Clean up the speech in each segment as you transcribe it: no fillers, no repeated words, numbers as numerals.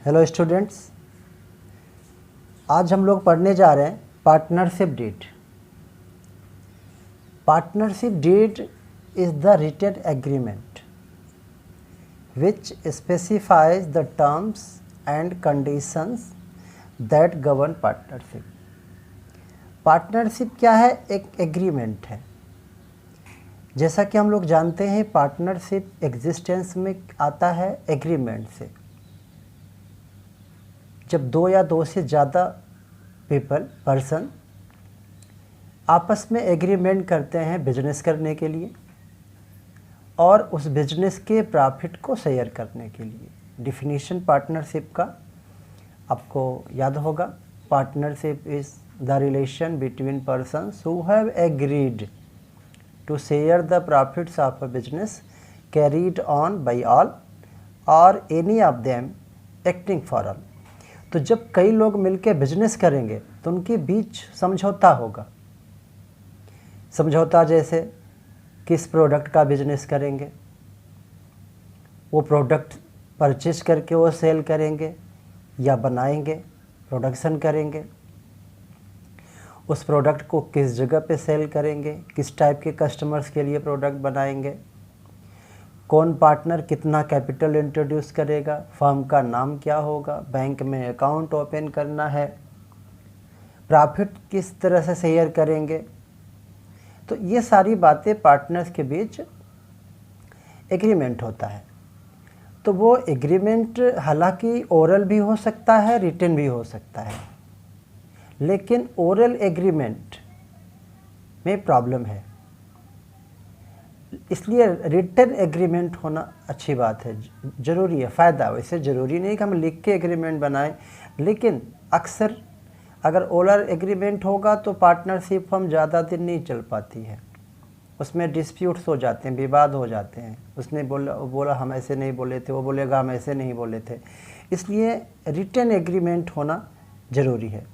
Hello students, आज हम लोग पढ़ने जा रहे हैं partnership deed. Partnership deed is the written agreement which specifies the terms and conditions that govern partnership। Partnership क्या है? एक एग्रीमेंट है। जैसा कि हम लोग जानते हैं, पार्टनरशिप एग्जिस्टेंस में आता है एग्रीमेंट से। जब दो या दो से ज़्यादा पर्सन आपस में एग्रीमेंट करते हैं बिजनेस करने के लिए और उस बिजनेस के प्रॉफिट को शेयर करने के लिए। डिफिनीशन पार्टनरशिप का आपको याद होगा। Partnership is the relation between persons who have agreed to share the profits of a business carried on by all और any of them acting for all. तो जब कई लोग मिलकर बिजनेस करेंगे तो उनके बीच समझौता होगा। समझौता जैसे किस प्रोडक्ट का बिजनेस करेंगे, वो प्रोडक्ट परचेज करके वो सेल करेंगे या बनाएंगे, प्रोडक्शन करेंगे, उस प्रोडक्ट को किस जगह पे सेल करेंगे, किस टाइप के कस्टमर्स के लिए प्रोडक्ट बनाएंगे, कौन पार्टनर कितना कैपिटल इंट्रोड्यूस करेगा, फर्म का नाम क्या होगा, बैंक में अकाउंट ओपन करना है, प्रॉफिट किस तरह से शेयर करेंगे। तो ये सारी बातें पार्टनर्स के बीच एग्रीमेंट होता है। तो वो एग्रीमेंट हालांकि ओरल भी हो सकता है, रिटन भी हो सकता है, लेकिन ओरल एग्रीमेंट में प्रॉब्लम है, इसलिए रिटन एग्रीमेंट होना अच्छी बात है, ज़रूरी है, फ़ायदा। वैसे ज़रूरी नहीं कि हम लिख के एग्रीमेंट बनाएं, लेकिन अक्सर अगर ओरल एग्रीमेंट होगा तो पार्टनरशिप हम ज़्यादा दिन नहीं चल पाती है। उसमें डिस्प्यूट्स हो जाते हैं, विवाद हो जाते हैं। उसने बोला हम ऐसे नहीं बोले थे, वो बोलेगा हम ऐसे नहीं बोले थे। इसलिए रिटन एग्रीमेंट होना ज़रूरी है।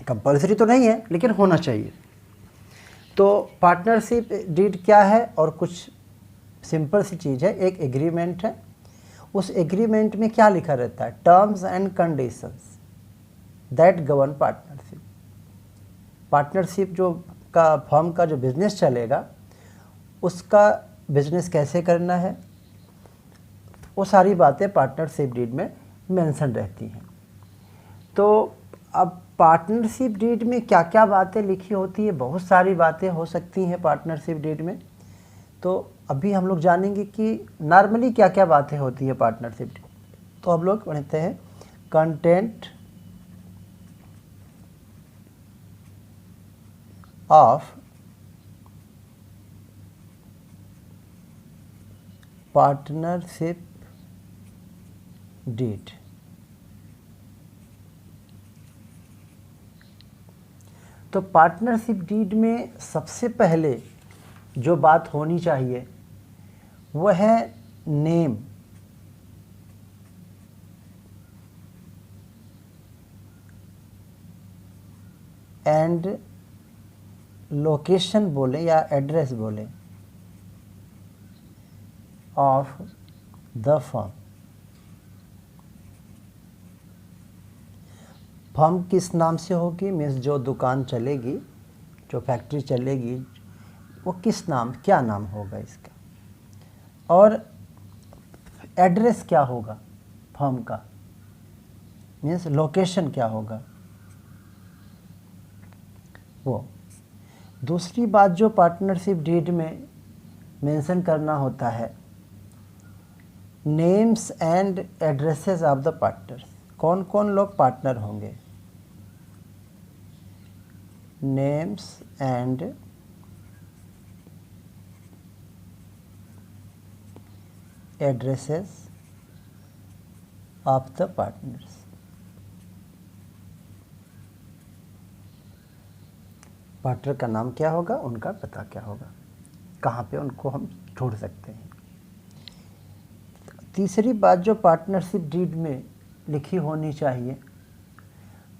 कंपल्सरी तो नहीं है, लेकिन होना चाहिए। तो पार्टनरशिप डीड क्या है? और कुछ सिंपल सी चीज़ है, एक एग्रीमेंट है। उस एग्रीमेंट में क्या लिखा रहता है? Terms and conditions that govern partnership. Partnership जो का फर्म का जो बिजनेस चलेगा, उसका बिजनेस कैसे करना है, वो सारी बातें पार्टनरशिप डीड में मेंशन रहती हैं। तो अब पार्टनरशिप डीड में क्या क्या बातें लिखी होती है? बहुत सारी बातें हो सकती हैं पार्टनरशिप डीड में। तो अभी हम लोग जानेंगे कि नॉर्मली क्या क्या बातें होती है पार्टनरशिप डीड। तो हम लोग पढ़ते हैं कंटेंट ऑफ पार्टनरशिप डीड। तो पार्टनरशिप डीड में सबसे पहले जो बात होनी चाहिए वो है नेम। एंड लोकेशन बोले या एड्रेस बोले ऑफ द फर्म। फर्म किस नाम से होगी? मीन्स जो दुकान चलेगी, जो फैक्ट्री चलेगी, वो किस नाम, क्या नाम होगा इसका, और एड्रेस क्या होगा फर्म का, मीन्स लोकेशन क्या होगा वो। दूसरी बात जो पार्टनरशिप डीड में मेंशन करना होता है, names and addresses of the partners. कौन कौन लोग पार्टनर होंगे? Names and addresses of the partners. Partner का नाम क्या होगा, उनका पता क्या होगा, कहाँ पे उनको हम ढूंढ सकते हैं। तीसरी बात जो पार्टनरशिप डीड में लिखी होनी चाहिए,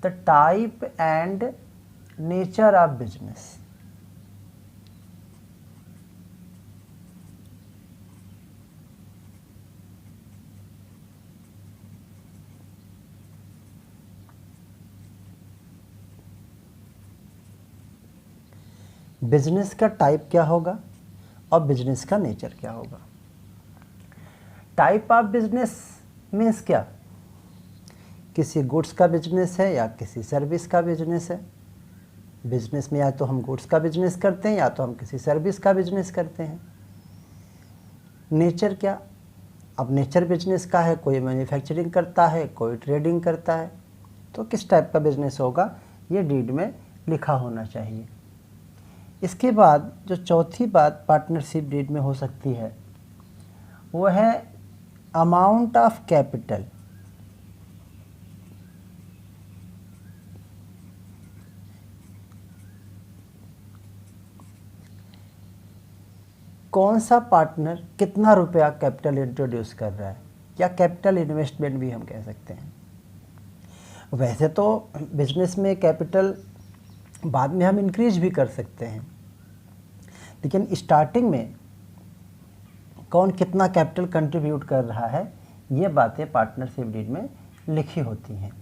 the type and nature of business. Business का टाइप क्या होगा और बिजनेस का नेचर क्या होगा। टाइप ऑफ बिजनेस मीन्स क्या, किसी गुड्स का बिजनेस है या किसी सर्विस का बिजनेस है। बिजनेस में या तो हम गुड्स का बिजनेस करते हैं या तो हम किसी सर्विस का बिजनेस करते हैं। नेचर क्या, अब नेचर बिजनेस का है, कोई मैन्युफैक्चरिंग करता है, कोई ट्रेडिंग करता है, तो किस टाइप का बिजनेस होगा ये डीड में लिखा होना चाहिए। इसके बाद जो चौथी बात पार्टनरशिप डीड में हो सकती है वो है अमाउंट ऑफ कैपिटल। कौन सा पार्टनर कितना रुपया कैपिटल इंट्रोड्यूस कर रहा है, या कैपिटल इन्वेस्टमेंट भी हम कह सकते हैं। वैसे तो बिजनेस में कैपिटल बाद में हम इंक्रीज भी कर सकते हैं, लेकिन स्टार्टिंग में कौन कितना कैपिटल कंट्रीब्यूट कर रहा है ये बातें पार्टनरशिप डीड में लिखी होती हैं।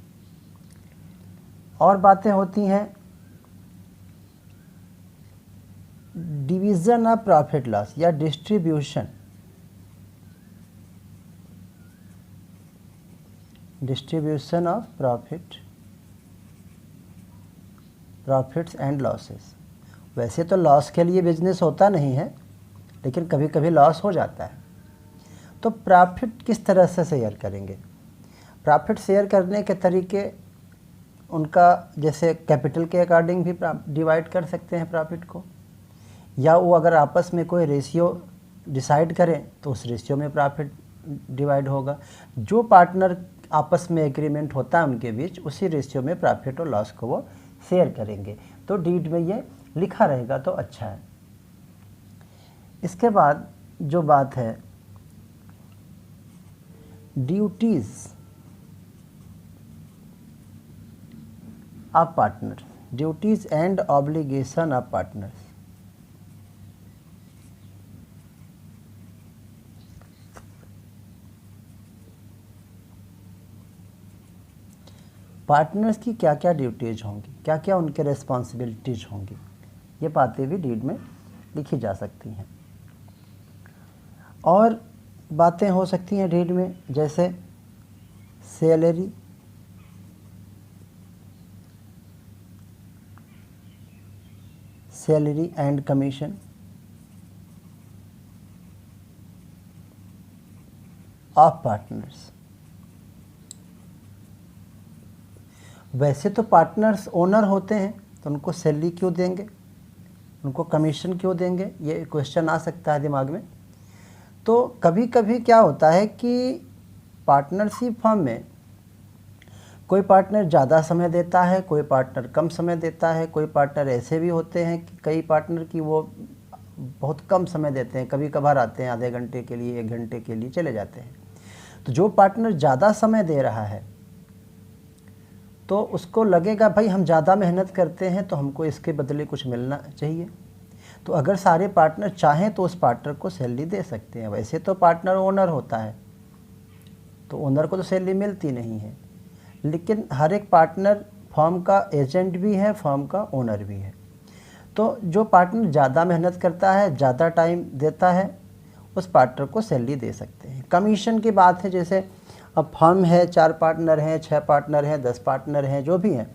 और बातें होती हैं डिवीज़न ऑफ प्रॉफिट लॉस या distribution, distribution of profits and losses. वैसे तो लॉस के लिए बिजनेस होता नहीं है, लेकिन कभी कभी लॉस हो जाता है। तो प्रॉफिट किस तरह से शेयर करेंगे। प्रॉफिट शेयर करने के तरीके उनका जैसे कैपिटल के अकॉर्डिंग भी डिवाइड कर सकते हैं प्रॉफिट को, या वो अगर आपस में कोई रेशियो डिसाइड करें तो उस रेशियो में प्रॉफिट डिवाइड होगा। जो पार्टनर आपस में एग्रीमेंट होता है उनके बीच, उसी रेशियो में प्रॉफिट और लॉस को वो शेयर करेंगे। तो डीड में ये लिखा रहेगा तो अच्छा है। इसके बाद जो बात है duties of partner, duties and obligation of partners. Partners की क्या क्या ड्यूटीज होंगी, क्या क्या उनके रिस्पॉन्सिबिलिटीज होंगी, ये बातें भी डीड में लिखी जा सकती हैं। और बातें हो सकती हैं डीड में जैसे salary, salary and commission of partners. वैसे तो पार्टनर्स ओनर होते हैं तो उनको सैलरी क्यों देंगे, उनको कमीशन क्यों देंगे, ये क्वेश्चन आ सकता है दिमाग में। तो कभी कभी क्या होता है कि पार्टनरशिप फर्म में कोई पार्टनर ज़्यादा समय देता है, कोई पार्टनर कम समय देता है। कोई पार्टनर ऐसे भी होते हैं कि कई पार्टनर की वो बहुत कम समय देते हैं, कभी कभार आते हैं आधे घंटे के लिए, 1 घंटे के लिए चले जाते हैं। तो जो पार्टनर ज़्यादा समय दे रहा है तो उसको लगेगा भाई हम ज़्यादा मेहनत करते हैं तो हमको इसके बदले कुछ मिलना चाहिए। तो अगर सारे पार्टनर चाहें तो उस पार्टनर को सैलरी दे सकते हैं। वैसे तो पार्टनर ओनर होता है तो ओनर को तो सैलरी मिलती नहीं है, लेकिन हर एक पार्टनर फर्म का एजेंट भी है, फर्म का ओनर भी है। तो जो पार्टनर ज़्यादा मेहनत करता है, ज़्यादा टाइम देता है, उस पार्टनर को सैलरी दे सकते हैं। कमीशन की बात है, जैसे अब फर्म है, 4 पार्टनर हैं, 6 पार्टनर हैं, 10 पार्टनर हैं, जो भी हैं,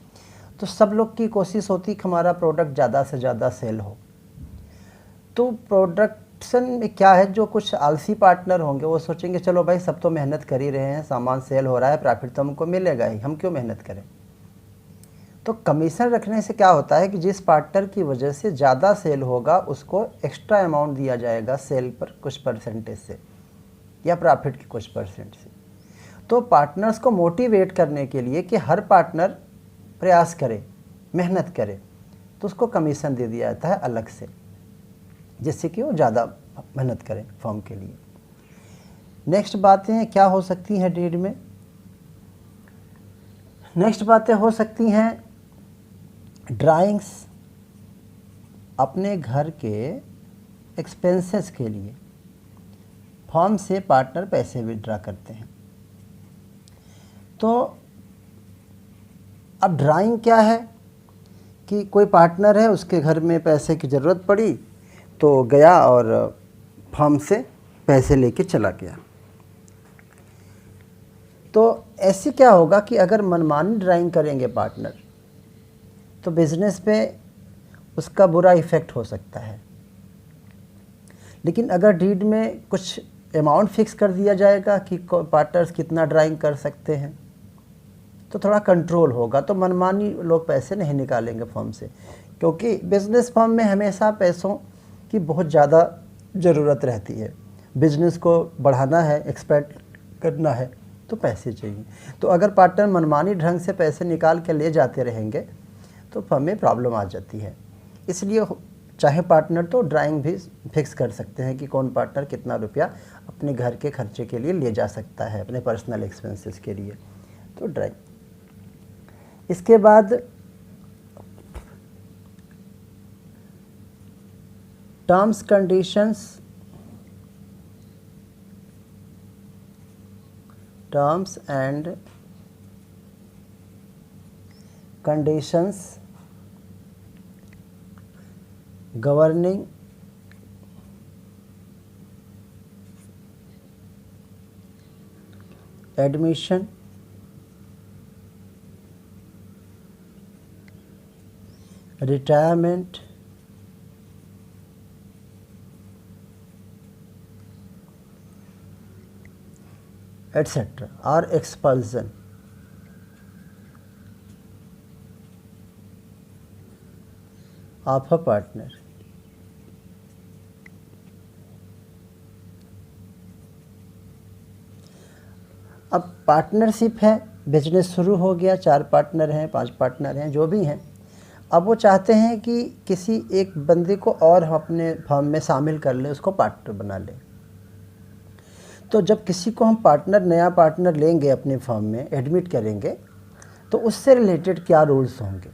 तो सब लोग की कोशिश होती है कि हमारा प्रोडक्ट ज़्यादा से ज़्यादा सेल हो। तो प्रोडक्शन में क्या है, जो कुछ आलसी पार्टनर होंगे वो सोचेंगे चलो भाई सब तो मेहनत कर ही रहे हैं, सामान सेल हो रहा है, प्रॉफिट तो हमको मिलेगा ही, हम क्यों मेहनत करें। तो कमीशन रखने से क्या होता है कि जिस पार्टनर की वजह से ज़्यादा सेल होगा उसको एक्स्ट्रा अमाउंट दिया जाएगा सेल पर कुछ परसेंटेज से या प्रॉफिट के कुछ परसेंट से। तो पार्टनर्स को मोटिवेट करने के लिए कि हर पार्टनर प्रयास करे, मेहनत करे, तो उसको कमीशन दे दिया जाता है अलग से, जिससे कि वो ज़्यादा मेहनत करें फर्म के लिए। नेक्स्ट बातें क्या हो सकती हैं डीड में, नेक्स्ट बातें हो सकती हैं ड्राइंग्स, अपने घर के एक्सपेंसेस के लिए फर्म से पार्टनर पैसे विड्रा करते हैं। तो अब ड्राइंग क्या है कि कोई पार्टनर है, उसके घर में पैसे की ज़रूरत पड़ी तो गया और फर्म से पैसे लेके चला गया। तो ऐसे क्या होगा कि अगर मनमानी ड्राइंग करेंगे पार्टनर तो बिज़नेस पे उसका बुरा इफ़ेक्ट हो सकता है। लेकिन अगर डीड में कुछ अमाउंट फिक्स कर दिया जाएगा कि पार्टनर्स कितना ड्राइंग कर सकते हैं तो थोड़ा कंट्रोल होगा, तो मनमानी लोग पैसे नहीं निकालेंगे फर्म से, क्योंकि बिज़नेस फर्म में हमेशा पैसों की बहुत ज़्यादा ज़रूरत रहती है। बिज़नेस को बढ़ाना है, एक्सपेंड करना है तो पैसे चाहिए। तो अगर पार्टनर मनमानी ढंग से पैसे निकाल के ले जाते रहेंगे तो फर्म में प्रॉब्लम आ जाती है। इसलिए चाहे पार्टनर तो ड्राइंग भी फिक्स कर सकते हैं कि कौन पार्टनर कितना रुपया अपने घर के खर्चे के लिए ले जा सकता है, अपने पर्सनल एक्सपेंसेस के लिए, तो ड्राइंग। इसके बाद terms and conditions governing admission, retirement, etc. or expulsion of a partner. अब पार्टनरशिप है, बिजनेस शुरू हो गया, 4 पार्टनर हैं, 5 पार्टनर हैं, जो भी हैं। अब वो चाहते हैं कि किसी एक बंदे को और अपने फर्म में शामिल कर ले, उसको पार्टनर बना ले। तो जब किसी को हम नया पार्टनर लेंगे अपने फर्म में, एडमिट करेंगे, तो उससे रिलेटेड क्या रूल्स होंगे,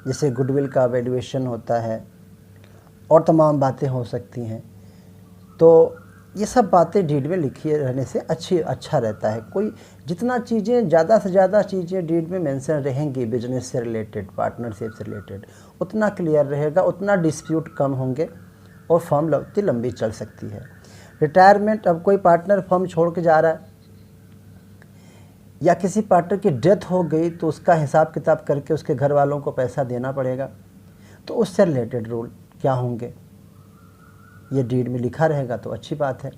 जैसे गुडविल का वैल्यूएशन होता है और तमाम बातें हो सकती हैं। तो ये सब बातें डीड में लिखी रहने से अच्छा रहता है। कोई जितना चीज़ें ज़्यादा से ज़्यादा चीज़ें डीड में मेंशन रहेंगी बिजनेस से रिलेटेड, पार्टनरशिप से रिलेटेड, उतना क्लियर रहेगा, उतना डिस्प्यूट कम होंगे और फर्म लंबी चल सकती है। रिटायरमेंट, अब कोई पार्टनर फर्म छोड़ के जा रहा है या किसी पार्टनर की डेथ हो गई तो उसका हिसाब किताब करके उसके घर वालों को पैसा देना पड़ेगा, तो उससे रिलेटेड रूल क्या होंगे ये डीड में लिखा रहेगा तो अच्छी बात है।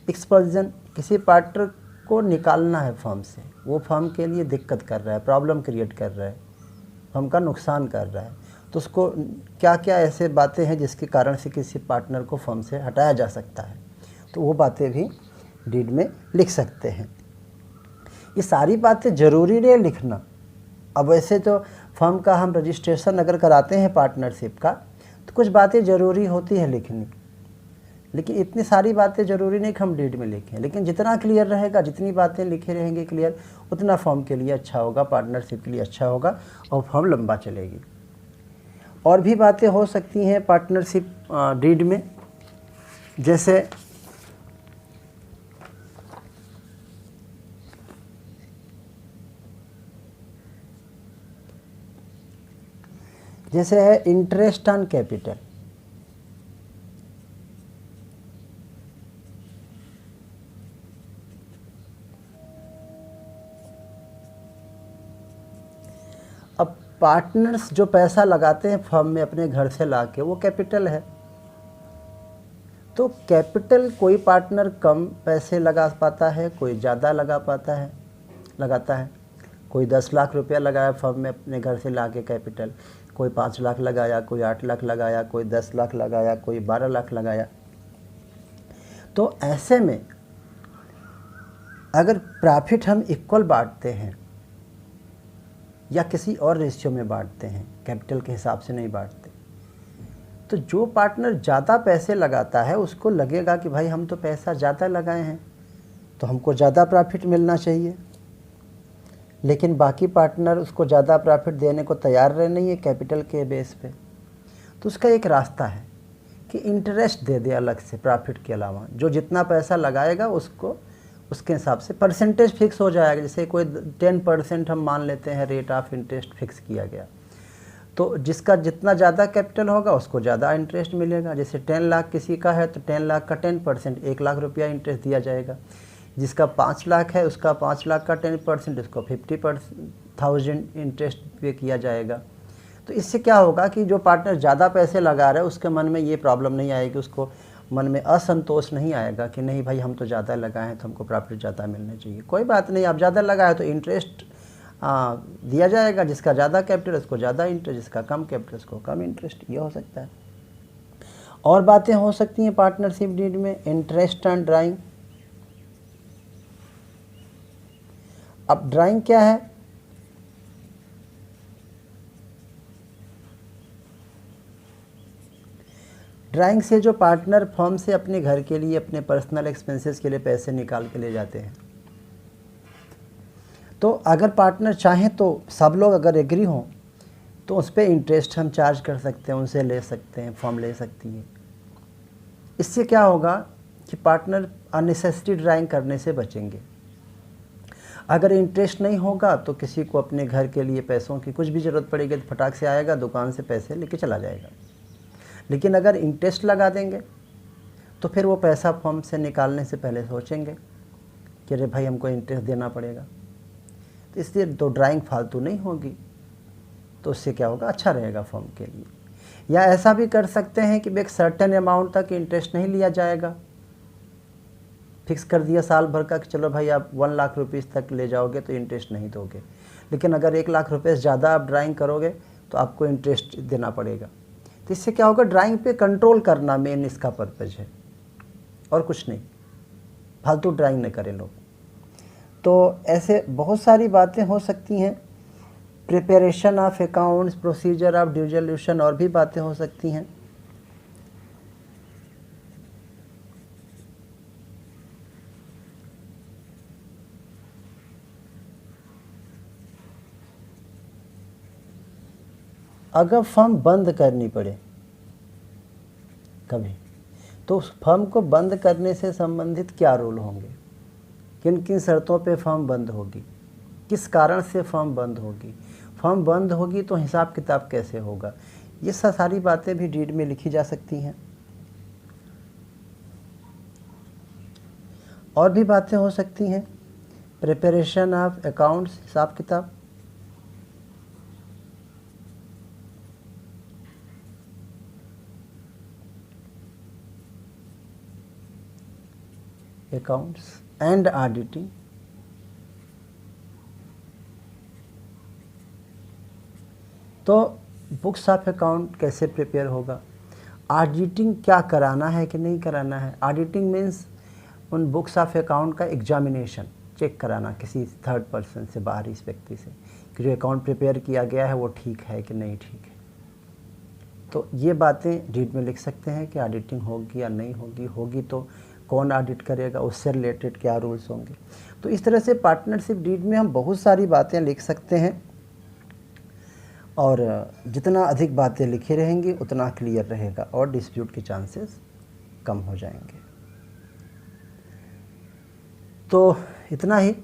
एक्सपल्जन, किसी पार्टनर को निकालना है फर्म से, वो फर्म के लिए दिक्कत कर रहा है, प्रॉब्लम क्रिएट कर रहा है, फर्म का नुकसान कर रहा है, तो उसको क्या क्या ऐसे बातें हैं जिसके कारण से किसी पार्टनर को फर्म से हटाया जा सकता है, तो वो बातें भी डीड में लिख सकते हैं। ये सारी बातें ज़रूरी नहीं लिखना। अब वैसे तो फर्म का हम रजिस्ट्रेशन अगर कराते हैं पार्टनरशिप का तो कुछ बातें ज़रूरी होती है लिखनी, लेकिन इतनी सारी बातें ज़रूरी नहीं कि हम डीड में लिखें। लेकिन जितना क्लियर रहेगा, जितनी बातें लिखे रहेंगी क्लियर, उतना फर्म के लिए अच्छा होगा, पार्टनरशिप के लिए अच्छा होगा और फर्म लंबा चलेगी। और भी बातें हो सकती हैं पार्टनरशिप डीड में, जैसे है इंटरेस्ट ऑन कैपिटल। अब पार्टनर्स जो पैसा लगाते हैं फर्म में अपने घर से लाके, वो कैपिटल है। तो कैपिटल कोई पार्टनर कम पैसे लगा पाता है, कोई ज़्यादा लगाता है। कोई 10 लाख रुपया लगाया फर्म में अपने घर से लाके कैपिटल, कोई 5 लाख लगाया, कोई 8 लाख लगाया, कोई 10 लाख लगाया, कोई 12 लाख लगाया। तो ऐसे में अगर प्रॉफिट हम इक्वल बांटते हैं या किसी और रेशियो में बांटते हैं, कैपिटल के हिसाब से नहीं बांटते, तो जो पार्टनर ज़्यादा पैसे लगाता है उसको लगेगा कि भाई हम तो पैसा ज़्यादा लगाए हैं तो हमको ज़्यादा प्रॉफिट मिलना चाहिए। लेकिन बाकी पार्टनर उसको ज़्यादा प्रॉफिट देने को तैयार रहे नहीं है कैपिटल के बेस पे, तो उसका एक रास्ता है कि इंटरेस्ट दे दे अलग से प्रॉफिट के अलावा। जो जितना पैसा लगाएगा उसको उसके हिसाब से परसेंटेज फिक्स हो जाएगा। जैसे कोई 10% हम मान लेते हैं रेट ऑफ इंटरेस्ट फिक्स किया गया, तो जिसका जितना ज़्यादा कैपिटल होगा उसको ज़्यादा इंटरेस्ट मिलेगा। जैसे 10 लाख किसी का है तो 10 लाख का 10%, 1 लाख रुपया इंटरेस्ट दिया जाएगा। जिसका 5 लाख है उसका 5 लाख का 10%, उसको 50,000 इंटरेस्ट पे किया जाएगा। तो इससे क्या होगा कि जो पार्टनर ज़्यादा पैसे लगा रहा है उसके मन में ये प्रॉब्लम नहीं आएगी, उसको मन में असंतोष नहीं आएगा कि नहीं भाई हम तो ज़्यादा लगाए हैं तो हमको प्रॉफिट ज़्यादा मिलना चाहिए। कोई बात नहीं, आप ज़्यादा लगाए तो इंटरेस्ट दिया जाएगा। जिसका ज़्यादा कैपिटल उसको ज़्यादा इंटरेस्ट, जिसका कम कैपिटल उसको कम इंटरेस्ट, ये हो सकता है। और बातें हो सकती हैं पार्टनरशिप डीड में। Interest on drawing. अब ड्राइंग क्या है? ड्राइंग से जो पार्टनर फर्म से अपने घर के लिए, अपने पर्सनल एक्सपेंसेस के लिए पैसे निकाल के ले जाते हैं। तो अगर पार्टनर चाहें तो सब लोग अगर एग्री हों तो उस पर इंटरेस्ट हम चार्ज कर सकते हैं, उनसे ले सकते हैं, फर्म ले सकती है। इससे क्या होगा कि पार्टनर अननेसेसरी ड्राइंग करने से बचेंगे। अगर इंटरेस्ट नहीं होगा तो किसी को अपने घर के लिए पैसों की कुछ भी ज़रूरत पड़ेगी तो फटाक से आएगा, दुकान से पैसे लेके चला जाएगा। लेकिन अगर इंटरेस्ट लगा देंगे तो फिर वो पैसा फर्म से निकालने से पहले सोचेंगे कि अरे भाई हमको इंटरेस्ट देना पड़ेगा। तो इसलिए तो ड्राइंग फालतू नहीं होगी, तो उससे क्या होगा, अच्छा रहेगा फर्म के लिए। या ऐसा भी कर सकते हैं कि एक सर्टेन अमाउंट तक इंटरेस्ट नहीं लिया जाएगा, फिक्स कर दिया साल भर का कि चलो भाई आप 1 लाख रुपीज़ तक ले जाओगे तो इंटरेस्ट नहीं दोगे। लेकिन अगर 1 लाख रुपये से ज़्यादा आप ड्राइंग करोगे तो आपको इंटरेस्ट देना पड़ेगा। तो इससे क्या होगा, ड्राइंग पे कंट्रोल करना मेन इसका पर्पज़ है और कुछ नहीं। फालतू ड्राइंग न करें लोग। तो ऐसे बहुत सारी बातें हो सकती हैं। Preparation of accounts, procedure of dissolution, और भी बातें हो सकती हैं। अगर फर्म बंद करनी पड़े कभी, तो उस फर्म को बंद करने से संबंधित क्या रूल होंगे, किन किन शर्तों पे फर्म बंद होगी, किस कारण से फर्म बंद होगी, फर्म बंद होगी तो हिसाब किताब कैसे होगा, ये सारी बातें भी डीड में लिखी जा सकती हैं। और भी बातें हो सकती हैं। प्रिपरेशन ऑफ अकाउंट्स, हिसाब किताब, अकाउंट्स एंड ऑडिटिंग। तो बुक्स ऑफ अकाउंट कैसे प्रिपेयर होगा, ऑडिटिंग क्या कराना है कि नहीं कराना है। ऑडिटिंग मीन्स उन बुक्स ऑफ अकाउंट का एग्जामिनेशन, चेक कराना किसी थर्ड पर्सन से, बाहरी व्यक्ति से, कि जो अकाउंट प्रिपेयर किया गया है वो ठीक है कि नहीं ठीक है। तो ये बातें डीड में लिख सकते हैं कि ऑडिटिंग होगी या नहीं होगी, होगी तो कौन ऑडिट करेगा, उससे रिलेटेड क्या रूल्स होंगे। तो इस तरह से पार्टनरशिप डीड में हम बहुत सारी बातें लिख सकते हैं, और जितना अधिक बातें लिखी रहेंगी उतना क्लियर रहेगा और डिस्प्यूट के चांसेस कम हो जाएंगे। तो इतना ही।